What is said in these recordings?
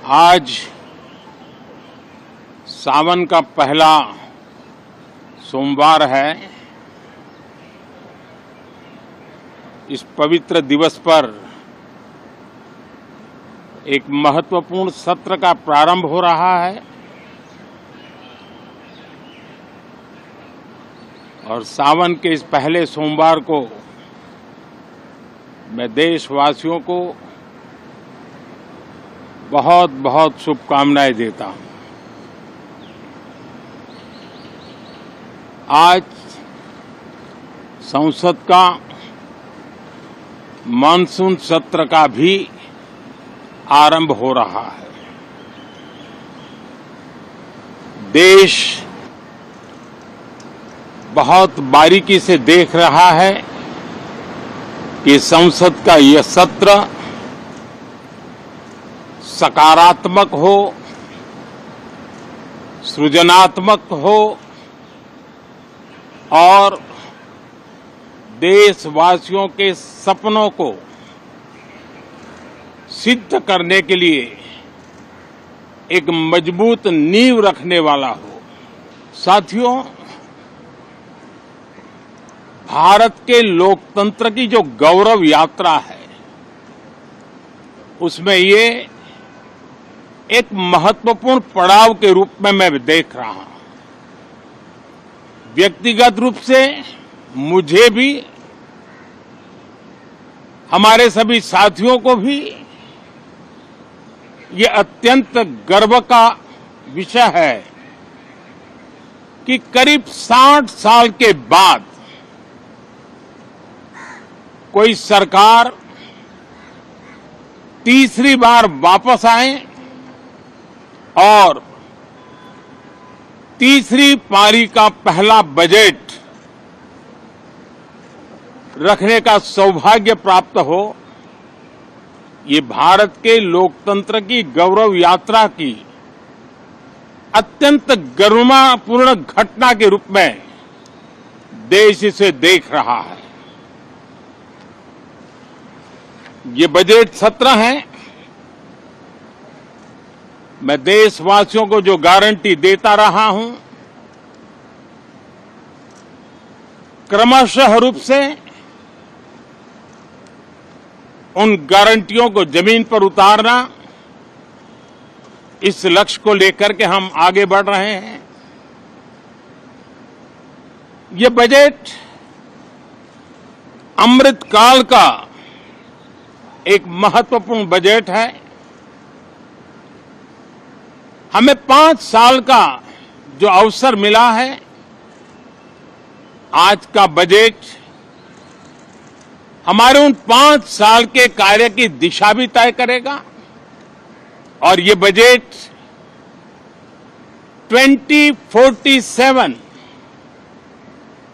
आज सावन का पहला सोमवार है। इस पवित्र दिवस पर एक महत्वपूर्ण सत्र का प्रारंभ हो रहा है और सावन के इस पहले सोमवार को मैं देशवासियों को बहुत बहुत शुभकामनाएं देता हूं। आज संसद का मानसून सत्र का भी आरंभ हो रहा है। देश बहुत बारीकी से देख रहा है कि संसद का यह सत्र सकारात्मक हो, सृजनात्मक हो और देशवासियों के सपनों को सिद्ध करने के लिए एक मजबूत नींव रखने वाला हो। साथियों, भारत के लोकतंत्र की जो गौरव यात्रा है उसमें ये एक महत्वपूर्ण पड़ाव के रूप में मैं देख रहा हूं। व्यक्तिगत रूप से मुझे भी, हमारे सभी साथियों को भी ये अत्यंत गर्व का विषय है कि करीब 60 साल के बाद कोई सरकार तीसरी बार वापस आए और तीसरी पारी का पहला बजट रखने का सौभाग्य प्राप्त हो। ये भारत के लोकतंत्र की गौरव यात्रा की अत्यंत गरिमापूर्ण घटना के रूप में देश इसे देख रहा है। ये बजट सत्र है। मैं देशवासियों को जो गारंटी देता रहा हूं, क्रमशः रूप से उन गारंटियों को जमीन पर उतारना, इस लक्ष्य को लेकर के हम आगे बढ़ रहे हैं। ये बजट अमृतकाल का एक महत्वपूर्ण बजट है। हमें 5 साल का जो अवसर मिला है, आज का बजट हमारे उन 5 साल के कार्य की दिशा भी तय करेगा और ये बजट 2047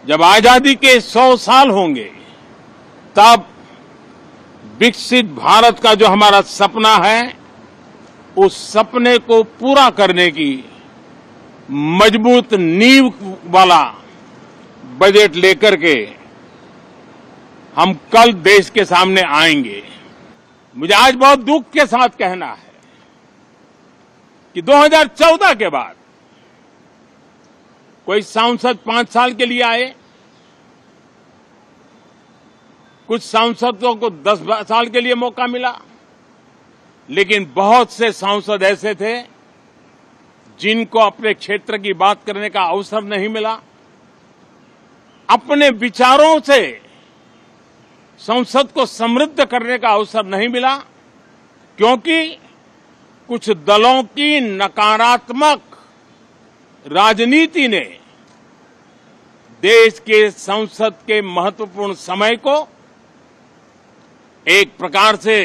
जब आजादी के 100 साल होंगे तब विकसित भारत का जो हमारा सपना है, उस सपने को पूरा करने की मजबूत नींव वाला बजट लेकर के हम कल देश के सामने आएंगे। मुझे आज बहुत दुख के साथ कहना है कि 2014 के बाद कोई सांसद 5 साल के लिए आए, कुछ सांसदों को 10 साल के लिए मौका मिला, लेकिन बहुत से सांसद ऐसे थे जिनको अपने क्षेत्र की बात करने का अवसर नहीं मिला, अपने विचारों से संसद को समृद्ध करने का अवसर नहीं मिला, क्योंकि कुछ दलों की नकारात्मक राजनीति ने देश के संसद के महत्वपूर्ण समय को एक प्रकार से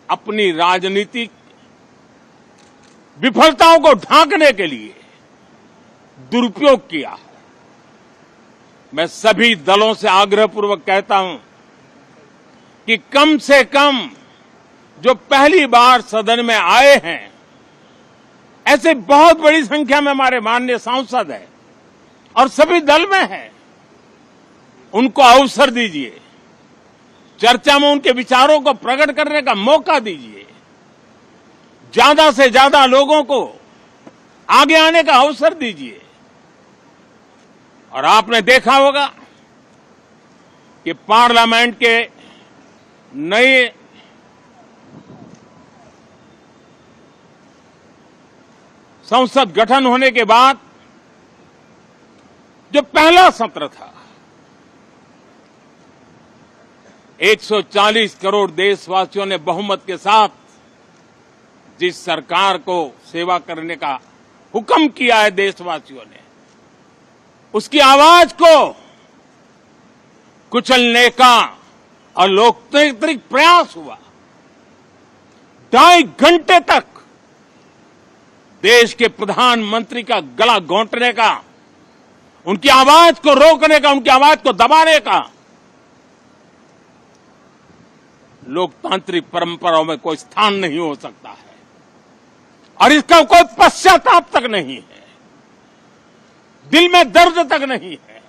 अपनी राजनीतिक विफलताओं को ढांकने के लिए दुरुपयोग किया। मैं सभी दलों से आग्रहपूर्वक कहता हूं कि कम से कम जो पहली बार सदन में आए हैं, ऐसे बहुत बड़ी संख्या में हमारे माननीय सांसद हैं और सभी दल में हैं, उनको अवसर दीजिए, चर्चा में उनके विचारों को प्रकट करने का मौका दीजिए। ज्यादा से ज्यादा लोगों को आगे आने का अवसर दीजिए। और आपने देखा होगा कि पार्लियामेंट के नए संसद गठन होने के बाद जो पहला सत्र था, 140 करोड़ देशवासियों ने बहुमत के साथ जिस सरकार को सेवा करने का हुक्म किया है देशवासियों ने, उसकी आवाज को कुचलने का और लोकतांत्रिक प्रयास हुआ। 2.5 घंटे तक देश के प्रधानमंत्री का गला घोंटने का, उनकी आवाज को रोकने का, उनकी आवाज को दबाने का लोकतांत्रिक परंपराओं में कोई स्थान नहीं हो सकता है और इसका कोई पश्चाताप तक नहीं है, दिल में दर्द तक नहीं है।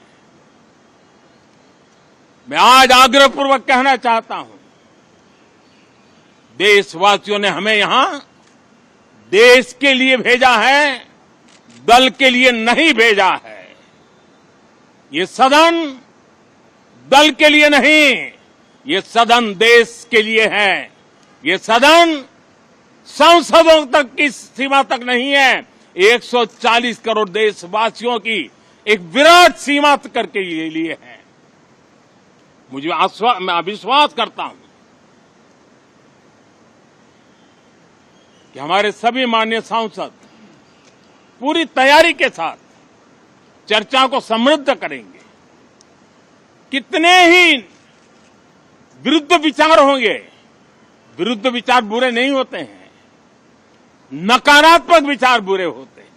मैं आज आग्रहपूर्वक कहना चाहता हूं, देशवासियों ने हमें यहां देश के लिए भेजा है, दल के लिए नहीं भेजा है। ये सदन दल के लिए नहीं, ये सदन देश के लिए है। ये सदन सांसदों तक की सीमा तक नहीं है, 140 करोड़ देशवासियों की एक विराट सीमा करके ये लिए है। मैं विश्वास करता हूं कि हमारे सभी माननीय सांसद पूरी तैयारी के साथ चर्चा को समृद्ध करेंगे। कितने ही विरुद्ध विचार होंगे, विरुद्ध विचार बुरे नहीं होते हैं, नकारात्मक विचार बुरे होते हैं।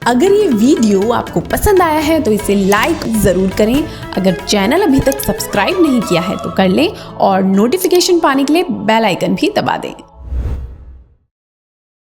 अगर ये वीडियो आपको पसंद आया है तो इसे लाइक जरूर करें। अगर चैनल अभी तक सब्सक्राइब नहीं किया है तो कर लें और नोटिफिकेशन पाने के लिए बेल आइकन भी दबा दें।